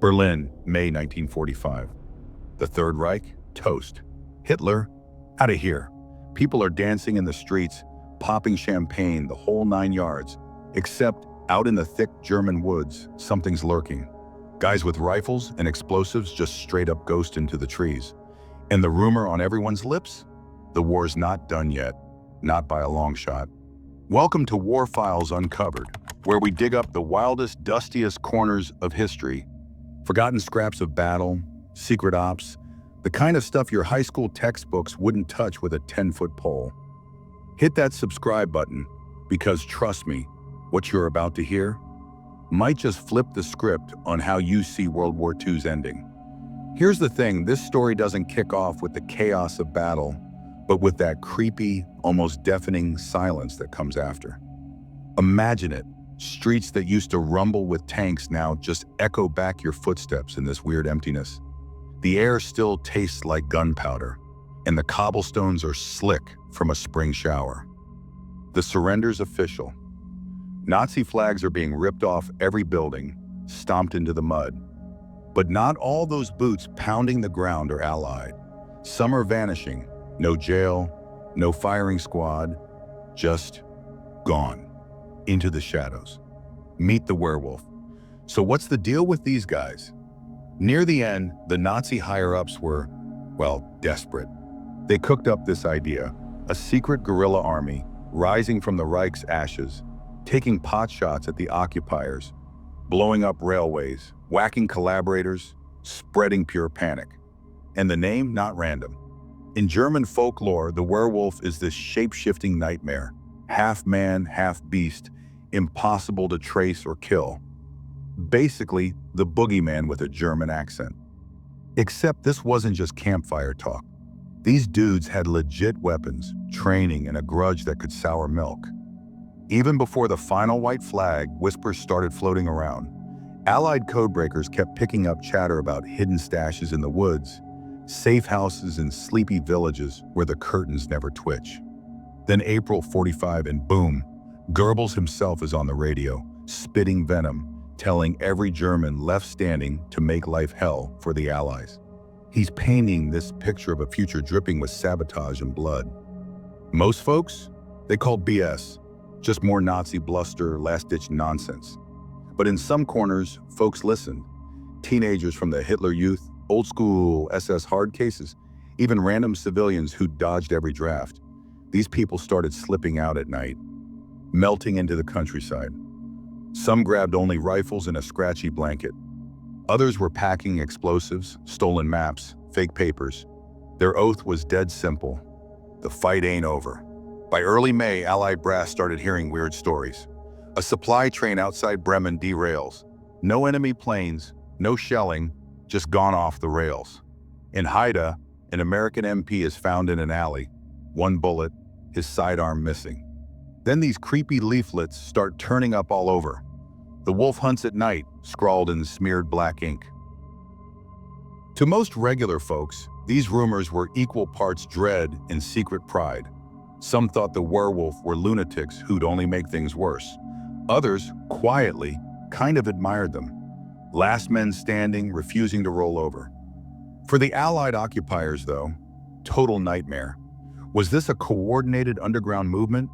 Berlin, May 1945. The Third Reich? Toast. Hitler? Out of here. People are dancing in the streets, popping champagne, the whole 9 yards. Except out in the thick German woods, something's lurking. Guys with rifles and explosives just straight up ghost into the trees. And the rumor on everyone's lips? The war's not done yet. Not by a long shot. Welcome to War Files Uncovered, where we dig up the wildest, dustiest corners of history. Forgotten scraps of battle, secret ops, the kind of stuff your high school textbooks wouldn't touch with a 10-foot pole. Hit that subscribe button, because trust me, what you're about to hear might just flip the script on how you see World War II's ending. Here's the thing, this story doesn't kick off with the chaos of battle, but with that creepy, almost deafening silence that comes after. Imagine it. Streets that used to rumble with tanks now just echo back your footsteps in this weird emptiness. The air still tastes like gunpowder, and the cobblestones are slick from a spring shower. The surrender's official. Nazi flags are being ripped off every building, stomped into the mud. But not all those boots pounding the ground are Allied. Some are vanishing. No jail, no firing squad, just gone. Into the shadows. Meet the werewolf. So what's the deal with these guys? Near the end, the Nazi higher-ups were, well, desperate. They cooked up this idea, a secret guerrilla army rising from the Reich's ashes, taking pot shots at the occupiers, blowing up railways, whacking collaborators, spreading pure panic. And the name, not random. In German folklore, the werewolf is this shape-shifting nightmare, half man, half beast, impossible to trace or kill. Basically, the boogeyman with a German accent. Except this wasn't just campfire talk. These dudes had legit weapons, training, and a grudge that could sour milk. Even before the final white flag, whispers started floating around. Allied codebreakers kept picking up chatter about hidden stashes in the woods, safe houses in sleepy villages where the curtains never twitch. Then April 45 and boom, Goebbels himself is on the radio, spitting venom, telling every German left standing to make life hell for the Allies. He's painting this picture of a future dripping with sabotage and blood. Most folks, they called BS, just more Nazi bluster, last-ditch nonsense. But in some corners, folks listened. Teenagers from the Hitler Youth, old-school SS hard cases, even random civilians who dodged every draft. These people started slipping out at night, melting into the countryside. Some grabbed only rifles and a scratchy blanket. Others were packing explosives, stolen maps, fake papers. Their oath was dead simple. The fight ain't over. By early May, Allied brass started hearing weird stories. A supply train outside Bremen derails. No enemy planes, no shelling, just gone off the rails. In Haida, an American MP is found in an alley. One bullet, his sidearm missing. Then these creepy leaflets start turning up all over. "The wolf hunts at night," scrawled in smeared black ink. To most regular folks, these rumors were equal parts dread and secret pride. Some thought the werewolf were lunatics who'd only make things worse. Others, quietly, kind of admired them. Last men standing, refusing to roll over. For the Allied occupiers, though, total nightmare. Was this a coordinated underground movement,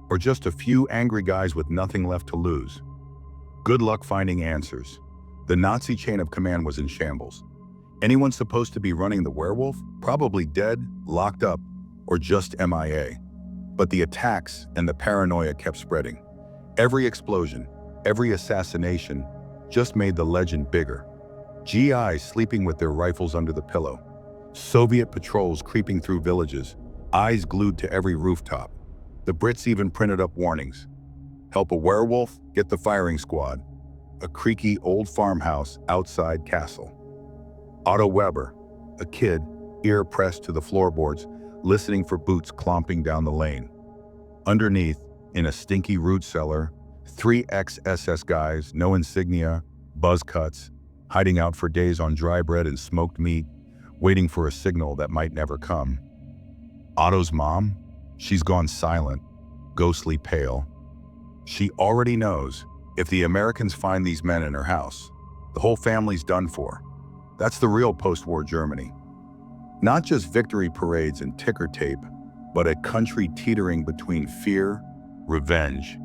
or just a few angry guys with nothing left to lose? Good luck finding answers. The Nazi chain of command was in shambles. Anyone supposed to be running the werewolf? Probably dead, locked up, or just MIA. But the attacks and the paranoia kept spreading. Every explosion, every assassination just made the legend bigger. GIs sleeping with their rifles under the pillow. Soviet patrols creeping through villages, eyes glued to every rooftop. The Brits even printed up warnings. Help a werewolf, get the firing squad. A creaky old farmhouse outside Castle. Otto Weber, a kid, ear pressed to the floorboards, listening for boots clomping down the lane. Underneath, in a stinky root cellar, 3 ex-SS guys, no insignia, buzz cuts, hiding out for days on dry bread and smoked meat, waiting for a signal that might never come. Otto's mom? She's gone silent, ghostly pale. She already knows if the Americans find these men in her house, The whole family's done for. That's the real post-war Germany. Not just victory parades and ticker tape, but a country teetering between fear, revenge,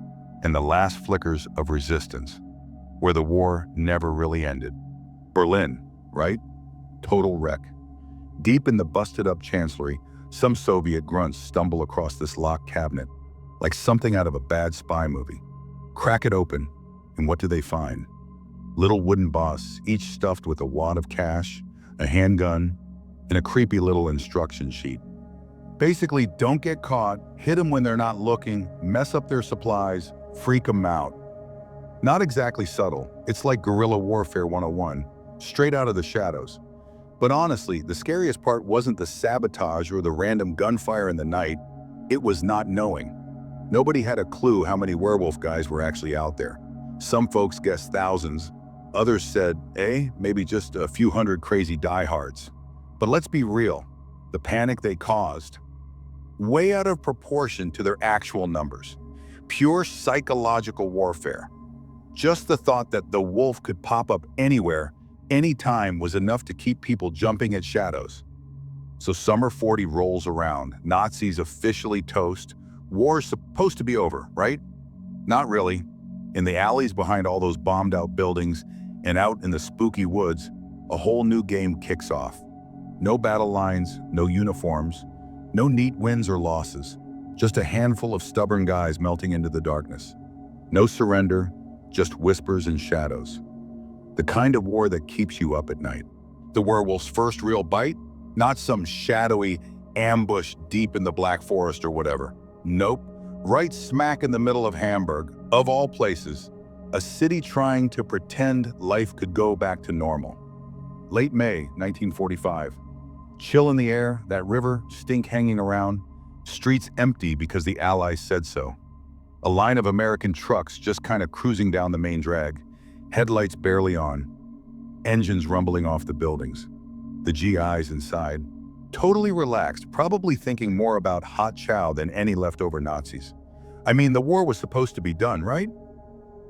and the last flickers of resistance, where the war never really ended. Berlin, right? Total wreck. Deep in the busted-up chancellery, some Soviet grunts stumble across this locked cabinet, like something out of a bad spy movie. Crack it open, and what do they find? Little wooden boss, each stuffed with a wad of cash, a handgun, and a creepy little instruction sheet. Basically, don't get caught, hit them when they're not looking, mess up their supplies, freak them out. Not exactly subtle, it's like guerrilla warfare 101, straight out of the shadows. But honestly, the scariest part wasn't the sabotage or the random gunfire in the night, it was not knowing. Nobody had a clue how many werewolf guys were actually out there. Some folks guessed thousands, others said, maybe just a few hundred crazy diehards. But let's be real, the panic they caused, way out of proportion to their actual numbers. Pure psychological warfare. Just the thought that the wolf could pop up anywhere, anytime was enough to keep people jumping at shadows. So summer 40 rolls around, Nazis officially toast, war's supposed to be over, right? Not really. In the alleys behind all those bombed-out buildings and out in the spooky woods, a whole new game kicks off. No battle lines, no uniforms, no neat wins or losses, just a handful of stubborn guys melting into the darkness. No surrender, just whispers and shadows. The kind of war that keeps you up at night. The werewolf's first real bite? Not some shadowy ambush deep in the Black Forest or whatever. Nope, right smack in the middle of Hamburg, of all places, a city trying to pretend life could go back to normal. Late May 1945. Chill in the air, that river, stink hanging around, streets empty because the Allies said so. A line of American trucks just kind of cruising down the main drag, headlights barely on, engines rumbling off the buildings. The GIs inside, totally relaxed, probably thinking more about hot chow than any leftover Nazis. I mean, the war was supposed to be done, right?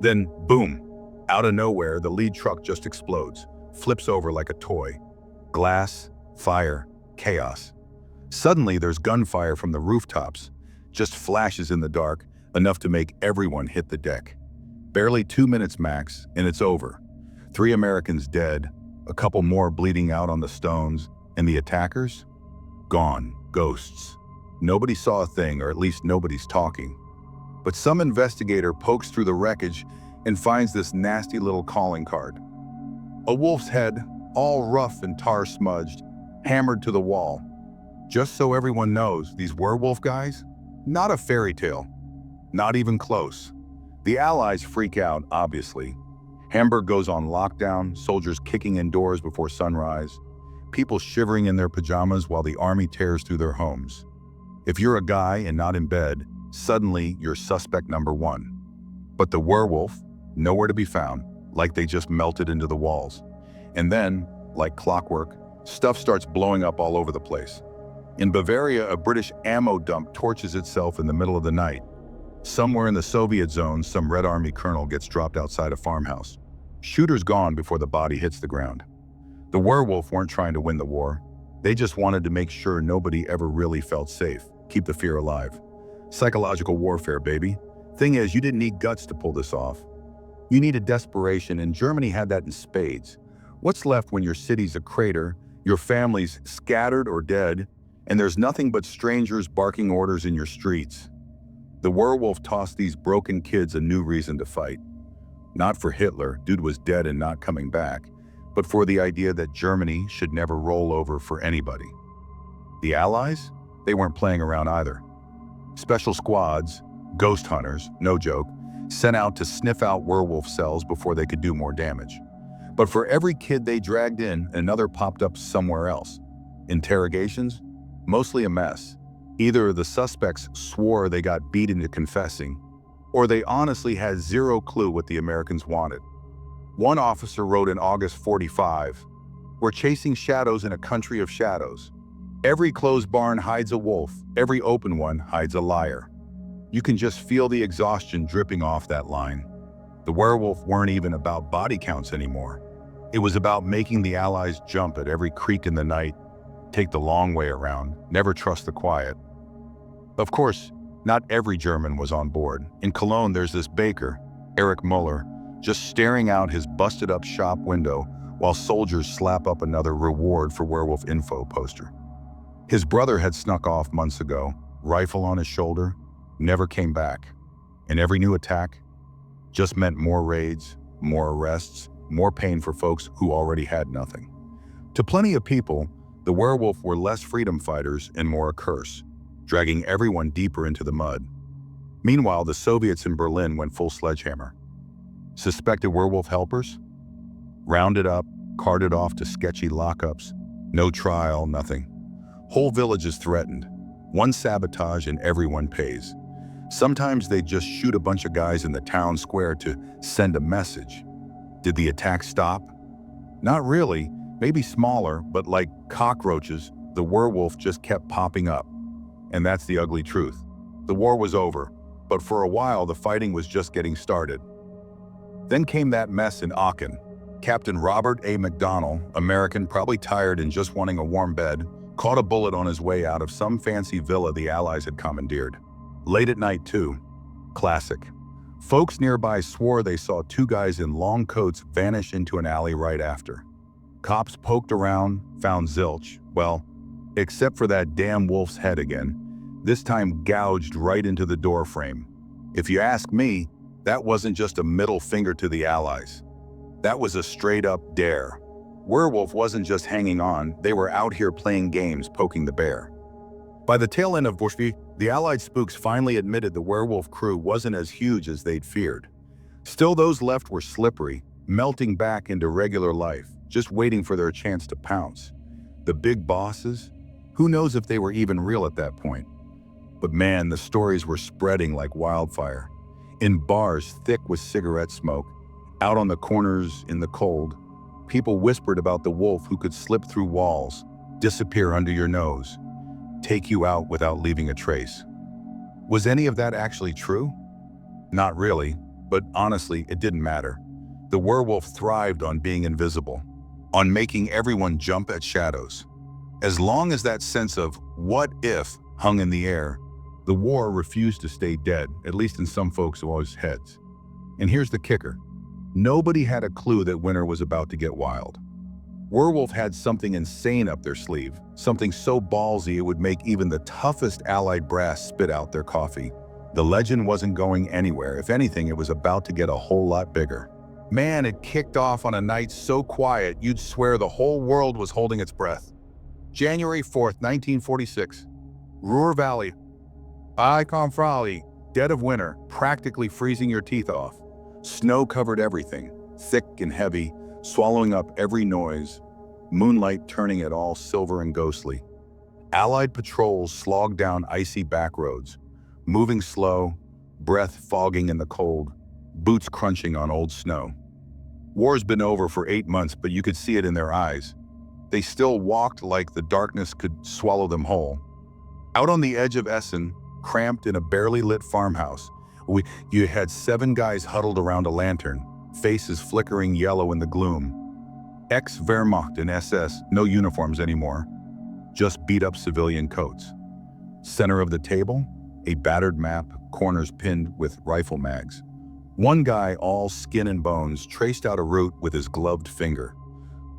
Then, boom, out of nowhere, the lead truck just explodes, flips over like a toy. Glass, fire, chaos. Suddenly, there's gunfire from the rooftops, just flashes in the dark, enough to make everyone hit the deck. Barely 2 minutes max, and it's over. 3 Americans dead, a couple more bleeding out on the stones, and the attackers? Gone, ghosts. Nobody saw a thing, or at least nobody's talking. But some investigator pokes through the wreckage and finds this nasty little calling card. A wolf's head, all rough and tar-smudged, hammered to the wall. Just so everyone knows, these werewolf guys? Not a fairy tale. Not even close. The Allies freak out, obviously. Hamburg goes on lockdown, soldiers kicking in doors before sunrise, people shivering in their pajamas while the army tears through their homes. If you're a guy and not in bed, suddenly you're suspect number 1. But the werewolf, nowhere to be found, like they just melted into the walls. And then, like clockwork, stuff starts blowing up all over the place. In Bavaria, a British ammo dump torches itself in the middle of the night. Somewhere in the Soviet zone, some Red Army colonel gets dropped outside a farmhouse. Shooter's gone before the body hits the ground. The werewolf weren't trying to win the war. They just wanted to make sure nobody ever really felt safe, keep the fear alive. Psychological warfare, baby. Thing is, you didn't need guts to pull this off. You needed desperation, and Germany had that in spades. What's left when your city's a crater, your family's scattered or dead, and there's nothing but strangers barking orders in your streets? The werewolf tossed these broken kids a new reason to fight. Not for Hitler, dude was dead and not coming back, but for the idea that Germany should never roll over for anybody. The Allies? They weren't playing around either. Special squads, ghost hunters, no joke, sent out to sniff out werewolf cells before they could do more damage. But for every kid they dragged in, another popped up somewhere else. Interrogations? Mostly a mess. Either the suspects swore they got beat into confessing, or they honestly had zero clue what the Americans wanted. One officer wrote in August 45, "We're chasing shadows in a country of shadows. Every closed barn hides a wolf, every open one hides a liar." You can just feel the exhaustion dripping off that line. The werewolf weren't even about body counts anymore. It was about making the Allies jump at every creak in the night, take the long way around, never trust the quiet. Of course, not every German was on board. In Cologne, there's this baker, Erich Muller, just staring out his busted-up shop window while soldiers slap up another reward for werewolf info poster. His brother had snuck off months ago, rifle on his shoulder, never came back. And every new attack just meant more raids, more arrests, more pain for folks who already had nothing. To plenty of people, the werewolf were less freedom fighters and more a curse, dragging everyone deeper into the mud. Meanwhile, the Soviets in Berlin went full sledgehammer. Suspected werewolf helpers? Rounded up, carted off to sketchy lockups. No trial, nothing. Whole villages threatened. One sabotage and everyone pays. Sometimes they just shoot a bunch of guys in the town square to send a message. Did the attack stop? Not really, maybe smaller, but like cockroaches, the werewolf just kept popping up. And that's the ugly truth. The war was over, but for a while the fighting was just getting started. Then came that mess in Aachen. Captain Robert A. McDonnell, American, probably tired and just wanting a warm bed, caught a bullet on his way out of some fancy villa the Allies had commandeered. Late at night, too. Classic. Folks nearby swore they saw two guys in long coats vanish into an alley right after. Cops poked around, found zilch. Well, except for that damn wolf's head again, this time gouged right into the door frame. If you ask me, that wasn't just a middle finger to the Allies. That was a straight-up dare. Werewolf wasn't just hanging on, they were out here playing games, poking the bear. By the tail end of WWII, the Allied spooks finally admitted the werewolf crew wasn't as huge as they'd feared. Still, those left were slippery, melting back into regular life, just waiting for their chance to pounce. The big bosses? Who knows if they were even real at that point? But man, the stories were spreading like wildfire. In bars thick with cigarette smoke, out on the corners in the cold, people whispered about the wolf who could slip through walls, disappear under your nose, take you out without leaving a trace. Was any of that actually true? Not really, but honestly, it didn't matter. The werewolf thrived on being invisible, on making everyone jump at shadows. As long as that sense of what if hung in the air, the war refused to stay dead, at least in some folks' heads. And here's the kicker. Nobody had a clue that winter was about to get wild. Werewolf had something insane up their sleeve, something so ballsy it would make even the toughest Allied brass spit out their coffee. The legend wasn't going anywhere. If anything, it was about to get a whole lot bigger. Man, it kicked off on a night so quiet you'd swear the whole world was holding its breath. January 4th, 1946. Ruhr Valley. Eichenfrali, dead of winter, practically freezing your teeth off. Snow covered everything, thick and heavy, swallowing up every noise, moonlight turning it all silver and ghostly. Allied patrols slogged down icy back roads, moving slow, breath fogging in the cold, boots crunching on old snow. War's been over for 8 months, but you could see it in their eyes. They still walked like the darkness could swallow them whole. Out on the edge of Essen, cramped in a barely lit farmhouse, you had 7 guys huddled around a lantern, faces flickering yellow in the gloom. Ex-Wehrmacht and SS, no uniforms anymore, just beat-up civilian coats. Center of the table, a battered map, corners pinned with rifle mags. One guy, all skin and bones, traced out a route with his gloved finger.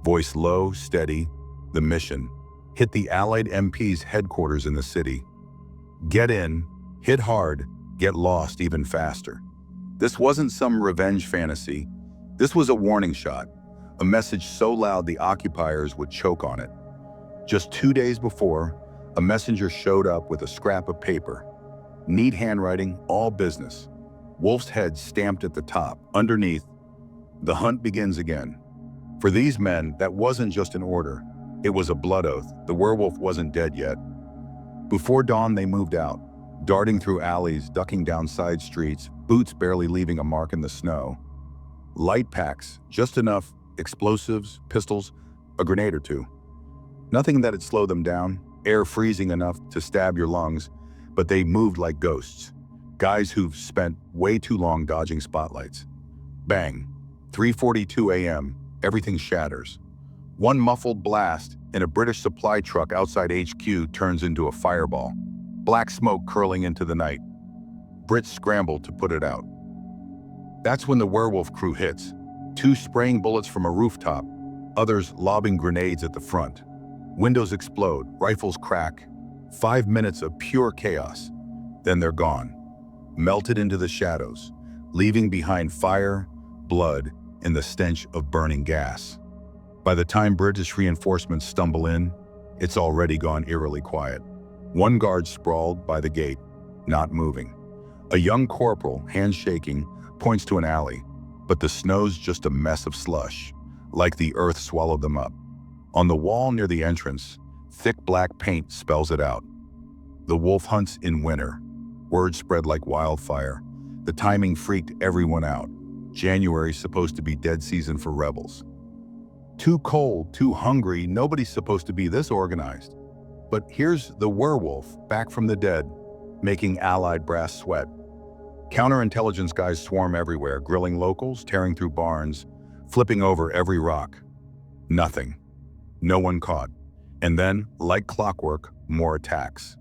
Voice low, steady, the mission. Hit the Allied MP's headquarters in the city. Get in, hit hard, get lost even faster. This wasn't some revenge fantasy. This was a warning shot, a message so loud the occupiers would choke on it. Just 2 days before, a messenger showed up with a scrap of paper. Neat handwriting, all business. Wolf's head stamped at the top. Underneath, the hunt begins again. For these men, that wasn't just an order. It was a blood oath. The werewolf wasn't dead yet. Before dawn, they moved out, darting through alleys, ducking down side streets, boots barely leaving a mark in the snow. Light packs, just enough, explosives, pistols, a grenade or two. Nothing that'd slow them down, air freezing enough to stab your lungs, but they moved like ghosts. Guys who've spent way too long dodging spotlights. Bang, 3:42 a.m., everything shatters. One muffled blast in a British supply truck outside HQ turns into a fireball, black smoke curling into the night. Brits scramble to put it out. That's when the werewolf crew hits, two spraying bullets from a rooftop, others lobbing grenades at the front. Windows explode, rifles crack. 5 minutes of pure chaos. Then they're gone, melted into the shadows, leaving behind fire, blood, and the stench of burning gas. By the time British reinforcements stumble in, it's already gone eerily quiet. One guard sprawled by the gate, not moving. A young corporal, hands shaking, points to an alley, but the snow's just a mess of slush, like the earth swallowed them up. On the wall near the entrance, thick black paint spells it out. The wolf hunts in winter. Word spread like wildfire. The timing freaked everyone out. January's supposed to be dead season for rebels. Too cold, too hungry, nobody's supposed to be this organized. But here's the werewolf, back from the dead, making allied brass sweat. Counterintelligence guys swarm everywhere, grilling locals, tearing through barns, flipping over every rock. Nothing. No one caught. And then, like clockwork, more attacks.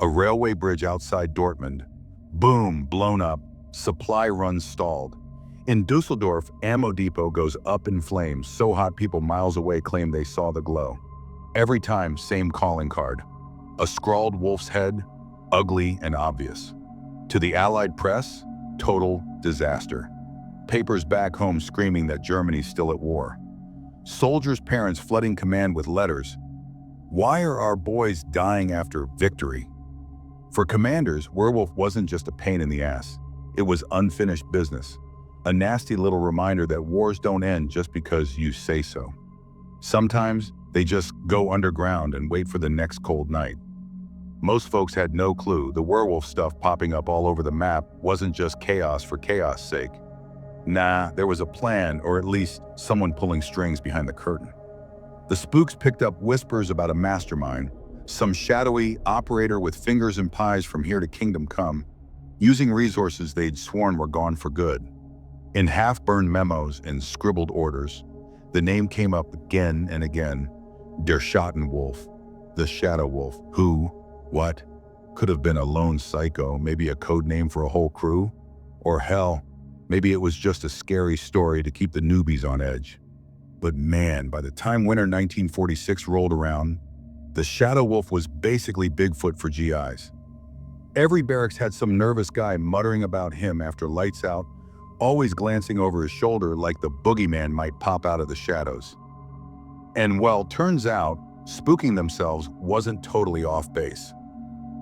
A railway bridge outside Dortmund. Boom, blown up. Supply runs stalled. In Dusseldorf, ammo depot goes up in flames, so hot people miles away claim they saw the glow. Every time, same calling card. A scrawled wolf's head, ugly and obvious. To the Allied press, total disaster. Papers back home screaming that Germany's still at war. Soldiers' parents flooding command with letters. Why are our boys dying after victory? For commanders, Werewolf wasn't just a pain in the ass. It was unfinished business. A nasty little reminder that wars don't end just because you say so. Sometimes they just go underground and wait for the next cold night. Most folks had no clue the werewolf stuff popping up all over the map wasn't just chaos for chaos' sake. Nah, there was a plan, or at least someone pulling strings behind the curtain. The spooks picked up whispers about a mastermind, some shadowy operator with fingers and pies from here to kingdom come, using resources they'd sworn were gone for good. In half-burned memos and scribbled orders, the name came up again and again. Der Schattenwolf, the Shadow Wolf. Who, what, could have been a lone psycho, maybe a code name for a whole crew? Or hell, maybe it was just a scary story to keep the newbies on edge. But man, by the time winter 1946 rolled around, the Shadow Wolf was basically Bigfoot for GIs. Every barracks had some nervous guy muttering about him after lights out, always glancing over his shoulder like the boogeyman might pop out of the shadows. And well, turns out, spooking themselves wasn't totally off base.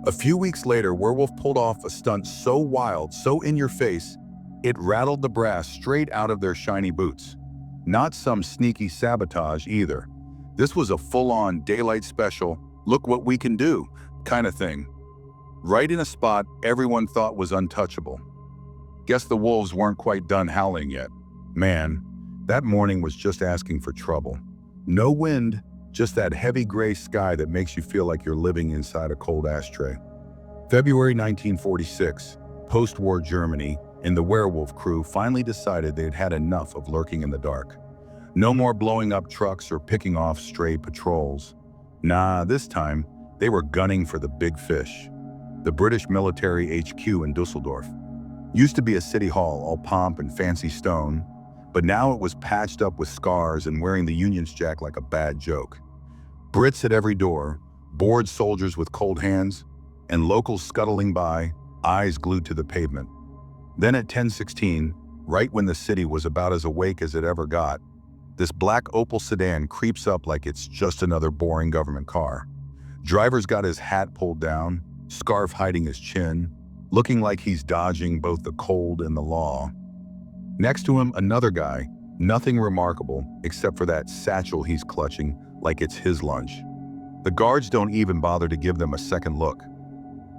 A few weeks later, Werewolf pulled off a stunt so wild, so in your face, it rattled the brass straight out of their shiny boots. Not some sneaky sabotage either. This was a full-on daylight special, look what we can do, kind of thing. Right in a spot everyone thought was untouchable. Guess the wolves weren't quite done howling yet. Man, that morning was just asking for trouble. No wind, just that heavy gray sky that makes you feel like you're living inside a cold ashtray. February 1946, post-war Germany, and the Werewolf crew finally decided they'd had enough of lurking in the dark. No more blowing up trucks or picking off stray patrols. Nah, this time, they were gunning for the big fish. The British military HQ in Dusseldorf. Used to be a city hall, all pomp and fancy stone, but now it was patched up with scars and wearing the Union's Jack like a bad joke. Brits at every door, bored soldiers with cold hands, and locals scuttling by, eyes glued to the pavement. Then at 10:16, right when the city was about as awake as it ever got, this black Opel sedan creeps up like it's just another boring government car. Driver's got his hat pulled down, scarf hiding his chin, looking like he's dodging both the cold and the law. Next to him, another guy, nothing remarkable except for that satchel he's clutching like it's his lunch. The guards don't even bother to give them a second look.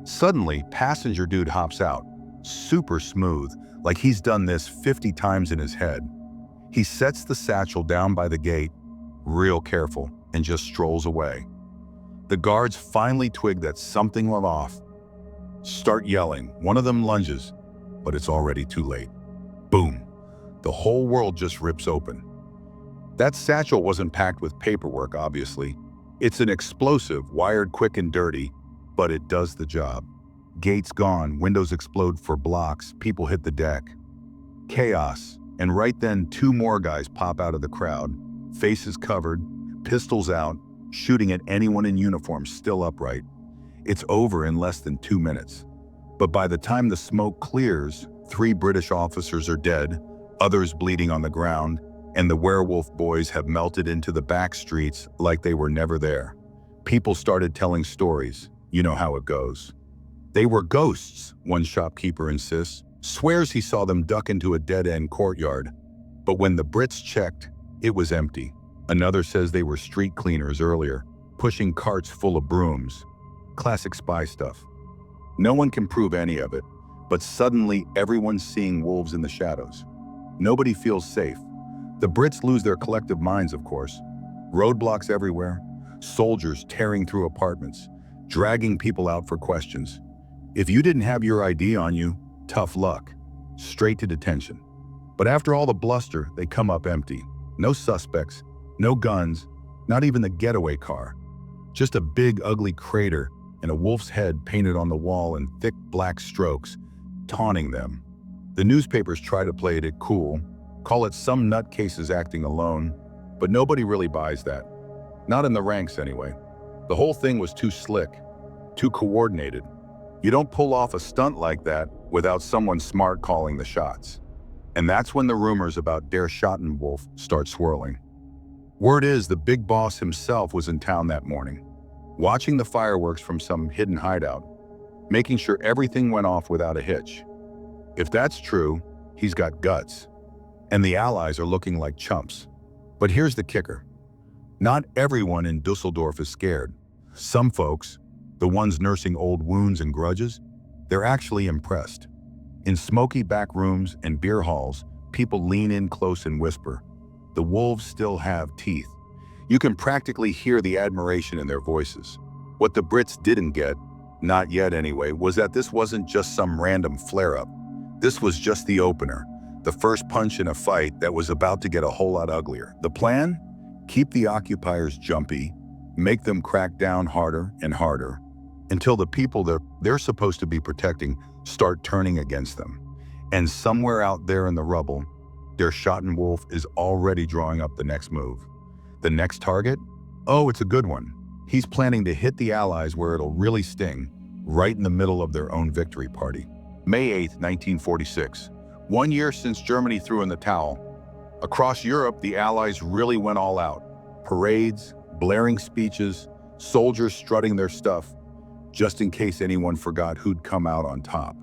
Suddenly, passenger dude hops out, super smooth, like he's done this 50 times in his head. He sets the satchel down by the gate, real careful, and just strolls away. The guards finally twig that something was off. Start yelling. One of them lunges, but it's already too late. Boom. The whole world just rips open. That satchel wasn't packed with paperwork, obviously. It's an explosive, wired quick and dirty, but it does the job. Gates gone, windows explode for blocks, people hit the deck. Chaos, and right then 2 more guys pop out of the crowd, faces covered, pistols out, shooting at anyone in uniform still upright. It's over in less than 2 minutes. But by the time the smoke clears, 3 British officers are dead, others bleeding on the ground, and the Werewolf boys have melted into the back streets like they were never there. People started telling stories. You know how it goes. They were ghosts, one shopkeeper insists, swears he saw them duck into a dead-end courtyard. But when the Brits checked, it was empty. Another says they were street cleaners earlier, pushing carts full of brooms. Classic spy stuff. No one can prove any of it, but suddenly everyone's seeing wolves in the shadows. Nobody feels safe. The Brits lose their collective minds, of course. Roadblocks everywhere, soldiers tearing through apartments, dragging people out for questions. If you didn't have your ID on you, tough luck. Straight to detention. But after all the bluster, they come up empty. No suspects, no guns, not even the getaway car. Just a big, ugly crater and a wolf's head painted on the wall in thick black strokes, taunting them. The newspapers try to play it cool, call it some nutcases acting alone, but nobody really buys that. Not in the ranks anyway. The whole thing was too slick, too coordinated. You don't pull off a stunt like that without someone smart calling the shots. And that's when the rumors about Der Schattenwolf start swirling. Word is the big boss himself was in town that morning, watching the fireworks from some hidden hideout, making sure everything went off without a hitch. If that's true, he's got guts. And the Allies are looking like chumps. But here's the kicker. Not everyone in Dusseldorf is scared. Some folks, the ones nursing old wounds and grudges, they're actually impressed. In smoky back rooms and beer halls, people lean in close and whisper. The wolves still have teeth. You can practically hear the admiration in their voices. What the Brits didn't get, not yet anyway, was that this wasn't just some random flare-up. This was just the opener, the first punch in a fight that was about to get a whole lot uglier. The plan? Keep the occupiers jumpy, make them crack down harder and harder, until the people they're supposed to be protecting start turning against them. And somewhere out there in the rubble, Der Schattenwolf is already drawing up the next move. The next target? Oh, it's a good one. He's planning to hit the Allies where it'll really sting, right in the middle of their own victory party. May 8th, 1946. 1 year since Germany threw in the towel. Across Europe, the Allies really went all out. Parades, blaring speeches, soldiers strutting their stuff, just in case anyone forgot who'd come out on top.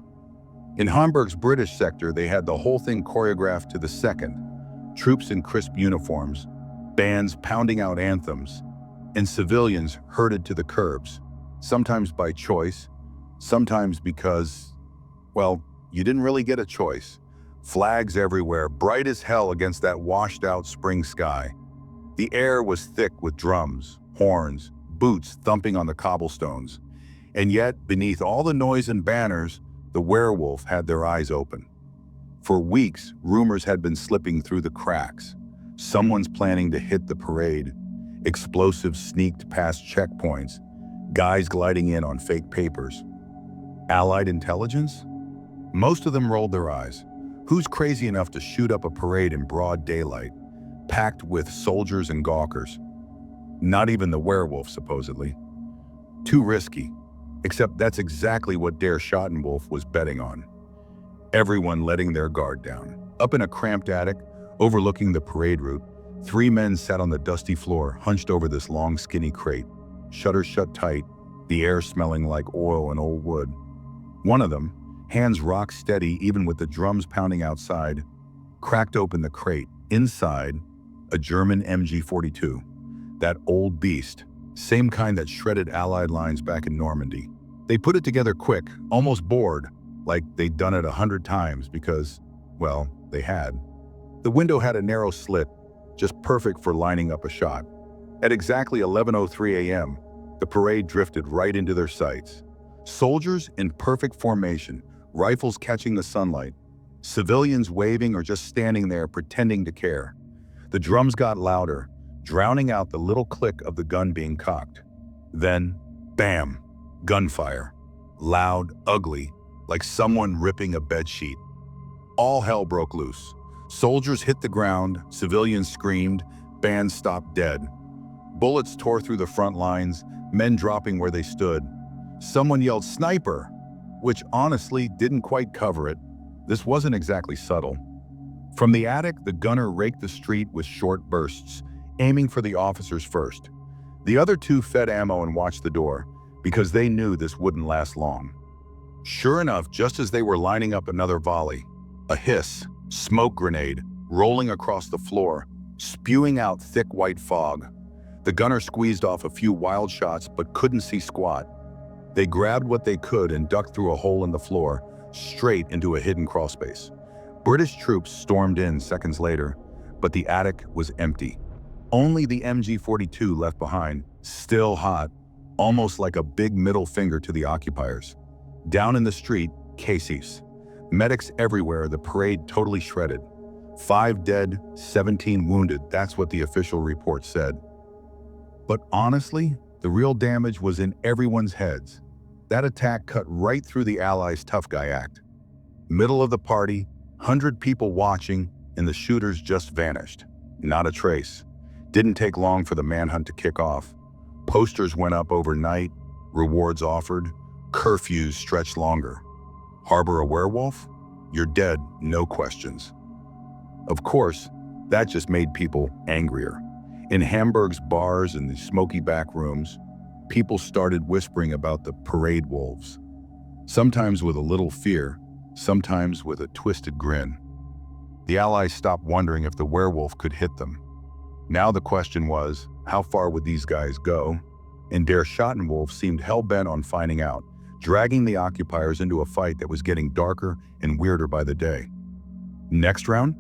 In Hamburg's British sector, they had the whole thing choreographed to the second. Troops in crisp uniforms, bands pounding out anthems, and civilians herded to the curbs, sometimes by choice, sometimes because, well, you didn't really get a choice. Flags everywhere, bright as hell against that washed-out spring sky. The air was thick with drums, horns, boots thumping on the cobblestones. And yet, beneath all the noise and banners, the werewolf had their eyes open. For weeks, rumors had been slipping through the cracks. Someone's planning to hit the parade. Explosives sneaked past checkpoints. Guys gliding in on fake papers. Allied intelligence? Most of them rolled their eyes. Who's crazy enough to shoot up a parade in broad daylight, packed with soldiers and gawkers? Not even the werewolf, supposedly. Too risky. Except that's exactly what Der Schattenwolf was betting on. Everyone letting their guard down. Up in a cramped attic, overlooking the parade route, 3 men sat on the dusty floor, hunched over this long, skinny crate. Shutters shut tight, the air smelling like oil and old wood. One of them, hands rock steady even with the drums pounding outside, cracked open the crate. Inside, a German MG-42. That old beast, same kind that shredded Allied lines back in Normandy. They put it together quick, almost bored, like they'd done it 100 times because, well, they had. The window had a narrow slit, just perfect for lining up a shot. At exactly 11:03 a.m., the parade drifted right into their sights. Soldiers in perfect formation, rifles catching the sunlight, civilians waving or just standing there pretending to care. The drums got louder, drowning out the little click of the gun being cocked. Then, bam, gunfire. Loud, ugly, like someone ripping a bedsheet. All hell broke loose. Soldiers hit the ground, civilians screamed, bands stopped dead. Bullets tore through the front lines, men dropping where they stood. Someone yelled, "Sniper!" which honestly didn't quite cover it. This wasn't exactly subtle. From the attic, the gunner raked the street with short bursts, aiming for the officers first. The other two fed ammo and watched the door, because they knew this wouldn't last long. Sure enough, just as they were lining up another volley, a hiss, smoke grenade, rolling across the floor, spewing out thick white fog. The gunner squeezed off a few wild shots but couldn't see squat. They grabbed what they could and ducked through a hole in the floor, straight into a hidden crawlspace. British troops stormed in seconds later, but the attic was empty. Only the MG-42 left behind, still hot, almost like a big middle finger to the occupiers. Down in the street, cases. Medics everywhere, the parade totally shredded. 5 dead, 17 wounded, that's what the official report said. But honestly, the real damage was in everyone's heads. That attack cut right through the Allies' tough guy act. Middle of the party, 100 people watching, and the shooters just vanished. Not a trace. Didn't take long for the manhunt to kick off. Posters went up overnight, rewards offered, curfews stretched longer. Harbor a werewolf? You're dead, no questions. Of course, that just made people angrier. In Hamburg's bars and the smoky back rooms, people started whispering about the parade wolves. Sometimes with a little fear, sometimes with a twisted grin. The Allies stopped wondering if the werewolf could hit them. Now the question was, how far would these guys go? And Der Schattenwolf seemed hell-bent on finding out, dragging the occupiers into a fight that was getting darker and weirder by the day. Next round?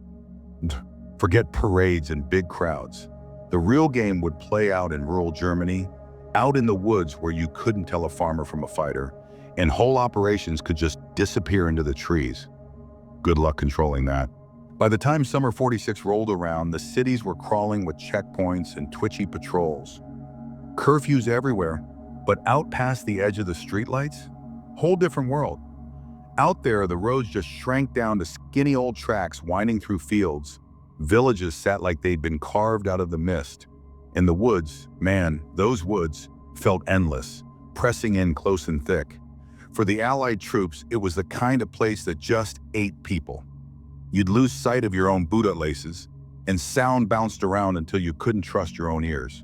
Forget parades and big crowds. The real game would play out in rural Germany, out in the woods where you couldn't tell a farmer from a fighter, and whole operations could just disappear into the trees. Good luck controlling that. By the time summer '46 rolled around, the cities were crawling with checkpoints and twitchy patrols. Curfews everywhere, but out past the edge of the streetlights, whole different world. Out there, the roads just shrank down to skinny old tracks winding through fields. Villages sat like they'd been carved out of the mist. And the woods, man, those woods, felt endless, pressing in close and thick. For the Allied troops, it was the kind of place that just ate people. You'd lose sight of your own bootlaces, and sound bounced around until you couldn't trust your own ears.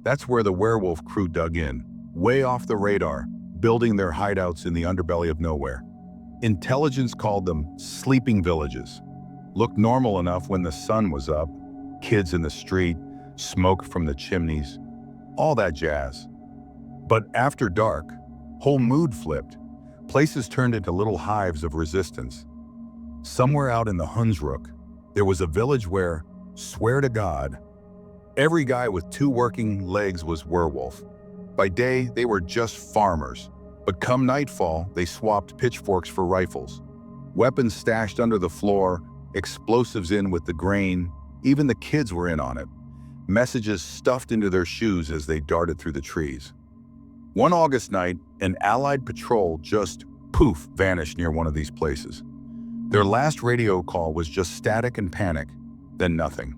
That's where the werewolf crew dug in, way off the radar, building their hideouts in the underbelly of nowhere. Intelligence called them sleeping villages. Looked normal enough when the sun was up, kids in the street, smoke from the chimneys, all that jazz. But after dark, whole mood flipped. Places turned into little hives of resistance. Somewhere out in the Hunsrück, there was a village where, swear to God, every guy with 2 working legs was werewolf. By day, they were just farmers, but come nightfall, they swapped pitchforks for rifles. Weapons stashed under the floor, explosives in with the grain, even the kids were in on it. Messages stuffed into their shoes as they darted through the trees. One August night, an Allied patrol just, poof, vanished near one of these places. Their last radio call was just static and panic, then nothing.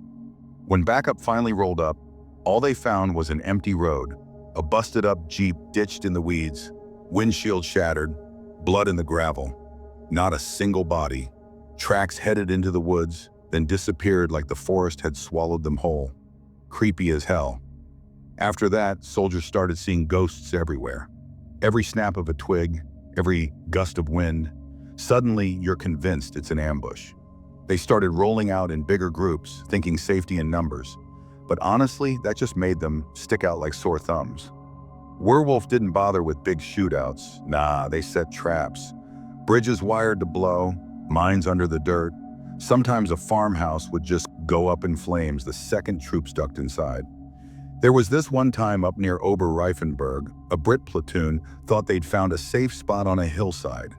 When backup finally rolled up, all they found was an empty road, a busted-up Jeep ditched in the weeds, windshield shattered, blood in the gravel. Not a single body. Tracks headed into the woods, then disappeared like the forest had swallowed them whole. Creepy as hell. After that, soldiers started seeing ghosts everywhere. Every snap of a twig, every gust of wind. Suddenly, you're convinced it's an ambush. They started rolling out in bigger groups, thinking safety in numbers. But honestly, that just made them stick out like sore thumbs. Werewolf didn't bother with big shootouts. Nah, they set traps. Bridges wired to blow, mines under the dirt. Sometimes a farmhouse would just go up in flames the second troops ducked inside. There was this one time up near Oberreifenberg, a Brit platoon thought they'd found a safe spot on a hillside.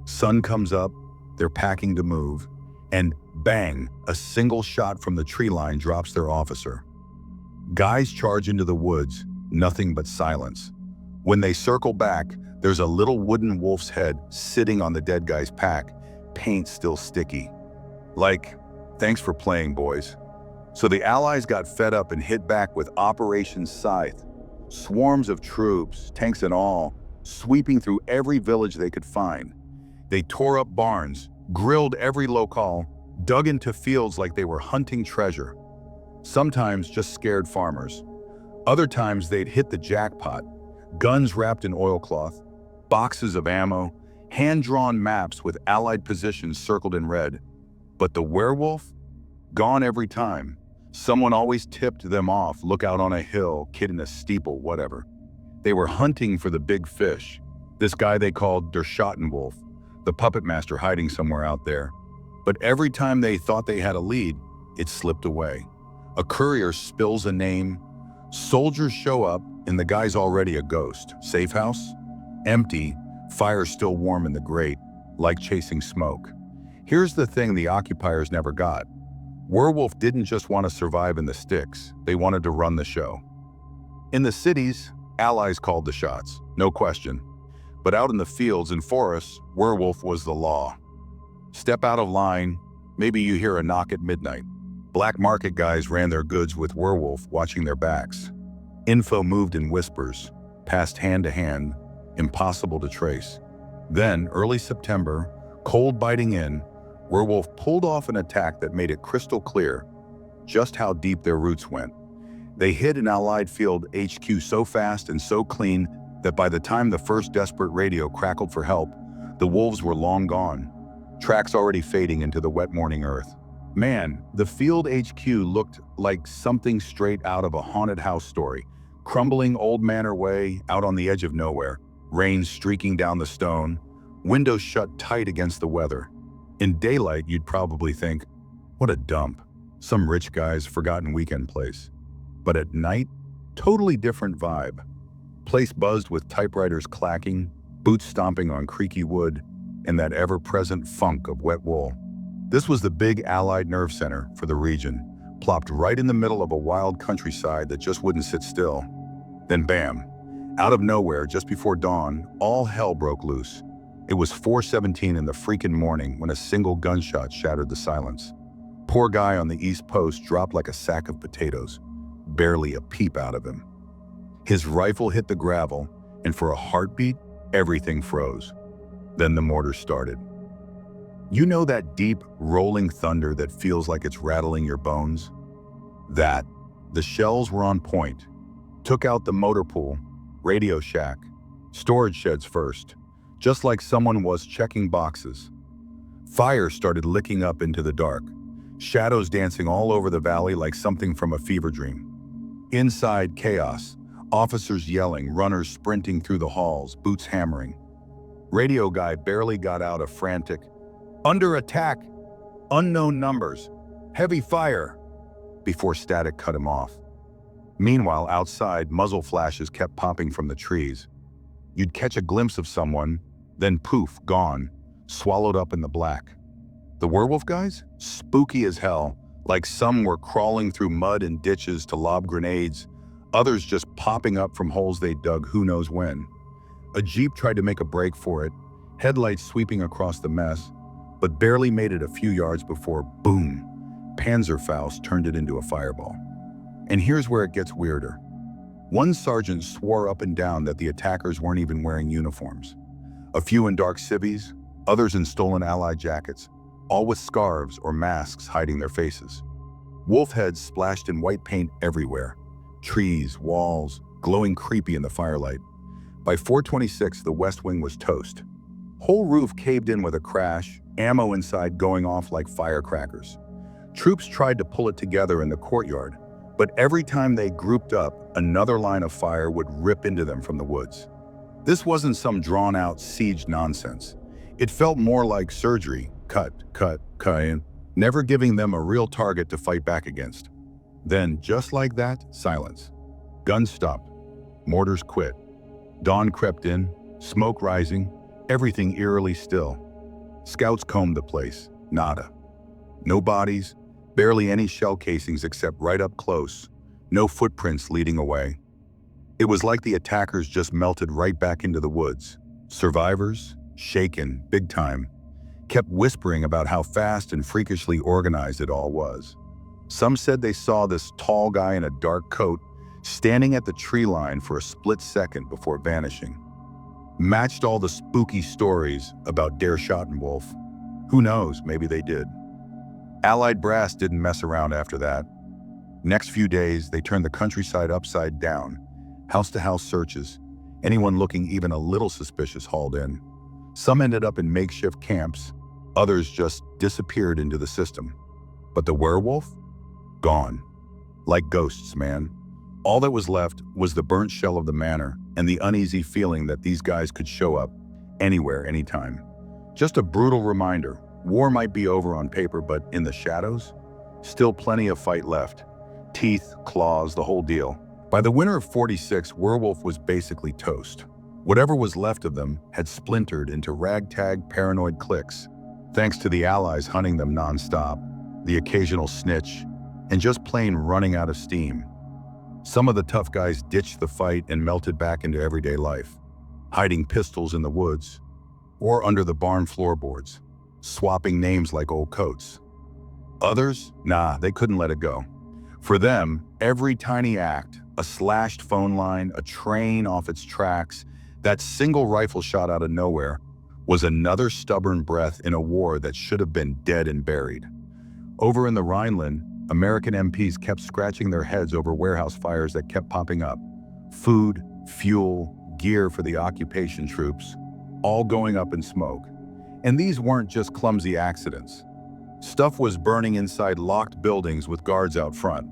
Sun comes up, they're packing to move, And bang, a single shot from the tree line drops their officer. Guys charge into the woods, nothing but silence. When they circle back, there's a little wooden wolf's head sitting on the dead guy's pack, paint still sticky. Like, thanks for playing, boys. So the Allies got fed up and hit back with Operation Scythe. Swarms of troops, tanks and all, sweeping through every village they could find. They tore up barns, grilled every locale, dug into fields like they were hunting treasure. Sometimes just scared farmers. Other times they'd hit the jackpot. Guns wrapped in oilcloth, boxes of ammo, hand-drawn maps with Allied positions circled in red. But the Werewolf? Gone every time. Someone always tipped them off, look out on a hill, kid in a steeple, whatever. They were hunting for the big fish. This guy they called Der Schattenwolf, the puppet master hiding somewhere out there. But every time they thought they had a lead, it slipped away. A courier spills a name. Soldiers show up, and the guy's already a ghost. Safe house? Empty, fire still warm in the grate, like chasing smoke. Here's the thing the occupiers never got. Werewolf didn't just want to survive in the sticks, they wanted to run the show. In the cities, Allies called the shots, no question. But out in the fields and forests, Werewolf was the law. Step out of line, maybe you hear a knock at midnight. Black market guys ran their goods with Werewolf watching their backs. Info moved in whispers, passed hand to hand, impossible to trace. Then, early September, cold biting in, Werewolf pulled off an attack that made it crystal clear just how deep their roots went. They hit an Allied field HQ so fast and so clean that by the time the first desperate radio crackled for help, the wolves were long gone, tracks already fading into the wet morning earth. Man, the field HQ looked like something straight out of a haunted house story. Crumbling old manor way out on the edge of nowhere, rain streaking down the stone, windows shut tight against the weather. In daylight, you'd probably think, what a dump, some rich guy's forgotten weekend place. But at night, totally different vibe. Place buzzed with typewriters clacking, boots stomping on creaky wood, and that ever-present funk of wet wool. This was the big Allied nerve center for the region, plopped right in the middle of a wild countryside that just wouldn't sit still. Then bam, out of nowhere, just before dawn, all hell broke loose. It was 4:17 in the freaking morning when a single gunshot shattered the silence. Poor guy on the East Post dropped like a sack of potatoes, barely a peep out of him. His rifle hit the gravel, and for a heartbeat, everything froze. Then the mortar started. You know that deep, rolling thunder that feels like it's rattling your bones? That. The shells were on point. Took out the motor pool, radio shack, storage sheds first, just like someone was checking boxes. Fire started licking up into the dark, shadows dancing all over the valley like something from a fever dream. Inside, chaos, officers yelling, runners sprinting through the halls, boots hammering. Radio guy barely got out a frantic, "Under attack! Unknown numbers! Heavy fire!" before static cut him off. Meanwhile, outside, muzzle flashes kept popping from the trees. You'd catch a glimpse of someone, then poof, gone, swallowed up in the black. The Werewolf guys? Spooky as hell, like some were crawling through mud and ditches to lob grenades, others just popping up from holes they dug who knows when. A Jeep tried to make a break for it, headlights sweeping across the mess, but barely made it a few yards before, boom, Panzerfaust turned it into a fireball. And here's where it gets weirder. One sergeant swore up and down that the attackers weren't even wearing uniforms. A few in dark civvies, others in stolen Allied jackets, all with scarves or masks hiding their faces. Wolf heads splashed in white paint everywhere. Trees, walls, glowing creepy in the firelight. By 4:26, the West Wing was toast. Whole roof caved in with a crash, ammo inside going off like firecrackers. Troops tried to pull it together in the courtyard, but every time they grouped up, another line of fire would rip into them from the woods. This wasn't some drawn-out siege nonsense. It felt more like surgery, cut, and never giving them a real target to fight back against. Then, just like that, silence. Guns stopped. Mortars quit. Dawn crept in, smoke rising, everything eerily still. Scouts combed the place. Nada. No bodies, barely any shell casings except right up close, no footprints leading away. It was like the attackers just melted right back into the woods. Survivors, shaken, big time, kept whispering about how fast and freakishly organized it all was. Some said they saw this tall guy in a dark coat standing at the tree line for a split second before vanishing. Matched all the spooky stories about Der Schattenwolf. Who knows, maybe they did. Allied brass didn't mess around after that. Next few days, they turned the countryside upside down. House-to-house searches. Anyone looking even a little suspicious hauled in. Some ended up in makeshift camps. Others just disappeared into the system. But the werewolf? Gone. Like ghosts, man. All that was left was the burnt shell of the manor and the uneasy feeling that these guys could show up anywhere, anytime. Just a brutal reminder. War might be over on paper, but in the shadows, still plenty of fight left. Teeth, claws, the whole deal. By the winter of '46, Werewolf was basically toast. Whatever was left of them had splintered into ragtag paranoid cliques, thanks to the Allies hunting them nonstop, the occasional snitch, and just plain running out of steam. Some of the tough guys ditched the fight and melted back into everyday life, hiding pistols in the woods or under the barn floorboards, swapping names like old coats. Others, nah, they couldn't let it go. For them, every tiny act, a slashed phone line, a train off its tracks, that single rifle shot out of nowhere, was another stubborn breath in a war that should have been dead and buried. Over in the Rhineland, American MPs kept scratching their heads over warehouse fires that kept popping up. Food, fuel, gear for the occupation troops, all going up in smoke. And these weren't just clumsy accidents. Stuff was burning inside locked buildings with guards out front.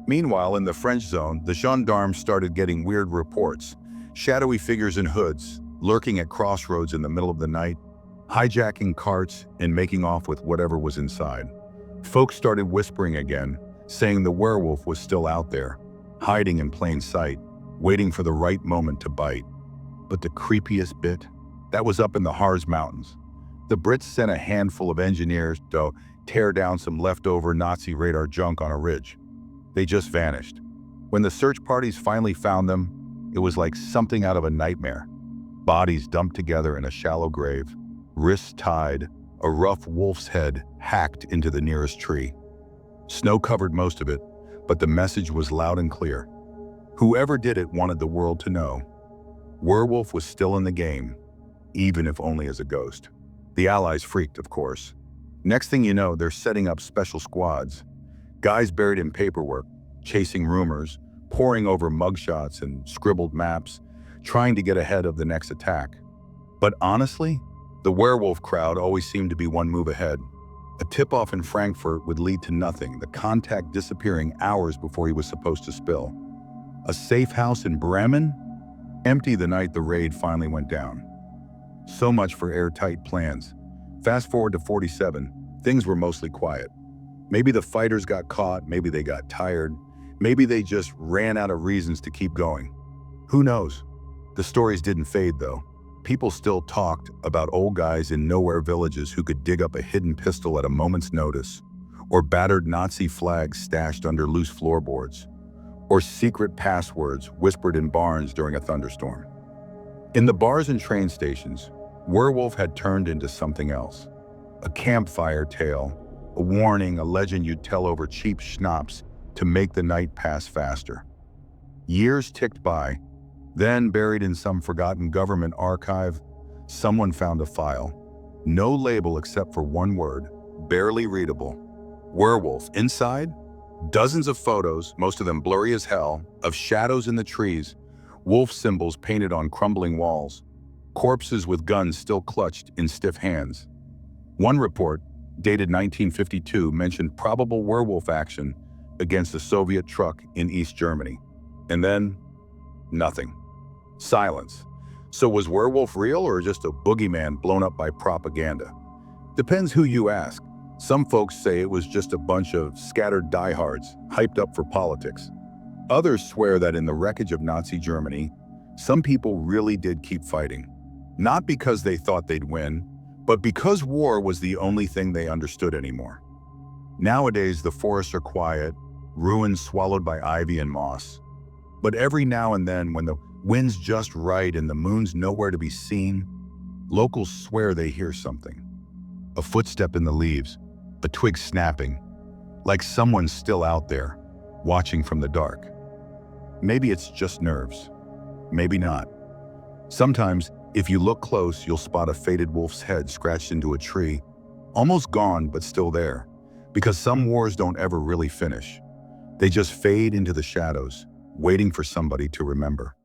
Meanwhile, in the French zone, the gendarmes started getting weird reports. Shadowy figures in hoods, lurking at crossroads in the middle of the night, hijacking carts and making off with whatever was inside. Folks started whispering again, saying the werewolf was still out there, hiding in plain sight, waiting for the right moment to bite. But the creepiest bit? That was up in the Harz Mountains. The Brits sent a handful of engineers to tear down some leftover Nazi radar junk on a ridge. They just vanished. When the search parties finally found them, it was like something out of a nightmare. Bodies dumped together in a shallow grave, wrists tied, a rough wolf's head hacked into the nearest tree. Snow covered most of it, but the message was loud and clear. Whoever did it wanted the world to know. Werewolf was still in the game, even if only as a ghost. The Allies freaked, of course. Next thing you know, they're setting up special squads. Guys buried in paperwork, chasing rumors, poring over mugshots and scribbled maps, trying to get ahead of the next attack. But honestly, the werewolf crowd always seemed to be one move ahead. A tip-off in Frankfurt would lead to nothing, the contact disappearing hours before he was supposed to spill. A safe house in Bremen? Empty the night the raid finally went down. So much for airtight plans. Fast forward to '47, things were mostly quiet. Maybe the fighters got caught, maybe they got tired, maybe they just ran out of reasons to keep going. Who knows? The stories didn't fade though. People still talked about old guys in nowhere villages who could dig up a hidden pistol at a moment's notice, or battered Nazi flags stashed under loose floorboards, or secret passwords whispered in barns during a thunderstorm. In the bars and train stations, Werewolf had turned into something else. A campfire tale, a warning, a legend you'd tell over cheap schnapps to make the night pass faster. Years ticked by. Then, buried in some forgotten government archive, someone found a file. No label except for one word, barely readable. Werewolf. Inside, dozens of photos, most of them blurry as hell, of shadows in the trees, wolf symbols painted on crumbling walls, corpses with guns still clutched in stiff hands. One report, dated 1952, mentioned probable werewolf action against a Soviet truck in East Germany. And then, nothing. Silence. So was werewolf real or just a boogeyman blown up by propaganda? Depends who you ask. Some folks say it was just a bunch of scattered diehards, hyped up for politics. Others swear that in the wreckage of Nazi Germany, some people really did keep fighting. Not because they thought they'd win, but because war was the only thing they understood anymore. Nowadays, the forests are quiet, ruins swallowed by ivy and moss. But every now and then, when the wind's just right and the moon's nowhere to be seen, locals swear they hear something. A footstep in the leaves, a twig snapping, like someone's still out there, watching from the dark. Maybe it's just nerves. Maybe not. Sometimes, if you look close, you'll spot a faded wolf's head scratched into a tree, almost gone but still there, because some wars don't ever really finish. They just fade into the shadows, waiting for somebody to remember.